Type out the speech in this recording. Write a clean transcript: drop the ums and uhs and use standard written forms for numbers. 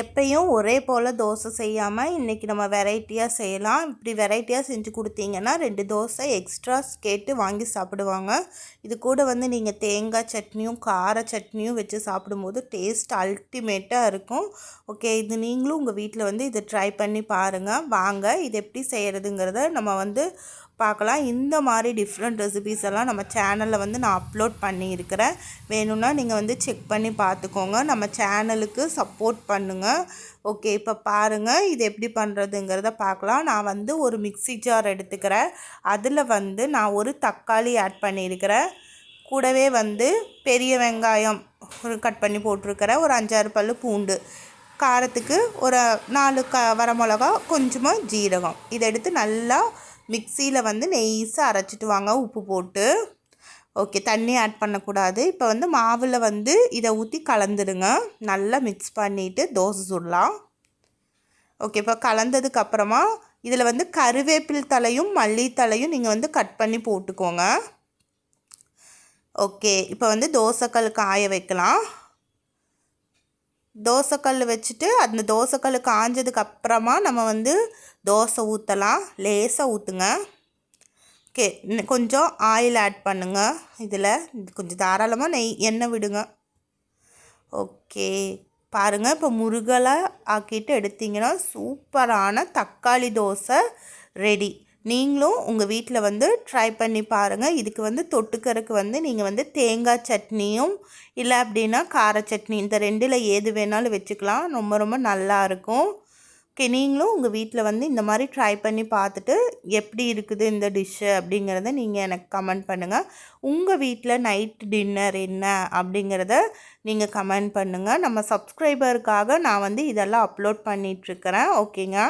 எப்பயும் ஒரே போல் தோசை செய்யாமல் இன்றைக்கி நம்ம வெரைட்டியாக செய்யலாம். இப்படி வெரைட்டியாக செஞ்சு கொடுத்தீங்கன்னா 2 தோசை எக்ஸ்ட்ராஸ் கேட்டு வாங்கி சாப்பிடுவாங்க. இது கூட வந்து நீங்கள் தேங்காய் சட்னியும் கார சட்னியும் வச்சு சாப்பிடும்போது டேஸ்ட் அல்டிமேட்டாக இருக்கும். ஓகே, இது நீங்களும் உங்கள் வீட்டில் வந்து இதை ட்ரை பண்ணி பாருங்கள். வாங்க இது எப்படி செய்கிறதுங்கிறத நம்ம வந்து பார்க்கலாம். இந்த மாதிரி டிஃப்ரெண்ட் ரெசிபீஸ் எல்லாம் நம்ம சேனலில் வந்து நான் அப்லோட் பண்ணியிருக்கிறேன். வேணும்னா நீங்கள் வந்து செக் பண்ணி பார்த்துக்கோங்க. நம்ம சேனலுக்கு சப்போர்ட் பண்ணுங்கள். ஓகே, இப்போ பாருங்கள் இது எப்படி பண்ணுறதுங்கிறத பார்க்கலாம். நான் வந்து ஒரு மிக்ஸி ஜார் எடுத்துக்கிறேன். அதில் வந்து நான் ஒரு தக்காளி ஆட் பண்ணியிருக்கிறேன். கூடவே வந்து பெரிய வெங்காயம் கட் பண்ணி போட்டிருக்கிறேன். ஒரு 5-6 பல் பூண்டு, காரத்துக்கு ஒரு 4 வரமிளகா, கொஞ்சமாக ஜீரகம். இதை எடுத்து நல்லா மிக்சியில் வந்து நெய்ஸாக அரைச்சிட்டு வாங்க, உப்பு போட்டு. ஓகே, தண்ணி ஆட் பண்ணக்கூடாது. இப்போ வந்து மாவில் வந்து இதை ஊற்றி கலந்துடுங்க. நல்லா மிக்ஸ் பண்ணிவிட்டு தோசை சுடலாம். ஓகே, இப்போ கலந்ததுக்கப்புறமா இதில் வந்து கருவேப்பில் தலையும் மல்லித்தலையும் நீங்கள் வந்து கட் பண்ணி போட்டுக்கோங்க. ஓகே, இப்போ வந்து தோசைக்கல் காய வைக்கலாம். தோசைக்கல் வச்சுட்டு அந்த தோசைக்கல் காஞ்சதுக்கப்புறமா நம்ம வந்து தோசை ஊற்றலாம். லேசாக ஊற்றுங்க. ஓகே, கொஞ்சம் ஆயில் ஆட் பண்ணுங்கள். இதில் கொஞ்சம் தாராளமாக எண்ணெய் விடுங்க. ஓகே, பாருங்கள் இப்போ முருகலாக ஆக்கிட்டு எடுத்திங்கன்னா சூப்பரான தக்காளி தோசை ரெடி. நீங்களும் உங்கள் வீட்டில் வந்து ட்ரை பண்ணி பாருங்கள். இதுக்கு வந்து தொட்டுக்கறதுக்கு வந்து நீங்கள் வந்து தேங்காய் சட்னியும் இல்லை அப்படின்னா கார சட்னி, இந்த 2ல் ஏது வேணாலும் வச்சுக்கலாம். ரொம்ப ரொம்ப நல்லாயிருக்கும். ஓகே, நீங்களும் உங்கள் வீட்டில் வந்து இந்த மாதிரி ட்ரை பண்ணி பார்த்துட்டு எப்படி இருக்குது இந்த டிஷ்ஷு அப்படிங்கிறத நீங்கள் எனக்கு கமெண்ட் பண்ணுங்கள். உங்கள் வீட்டில் நைட் டின்னர் என்ன அப்படிங்கிறத நீங்கள் கமெண்ட் பண்ணுங்கள். நம்ம சப்ஸ்கிரைபருக்காக நான் வந்து இதெல்லாம் அப்லோட் பண்ணிகிட்ருக்கிறேன். ஓகேங்க.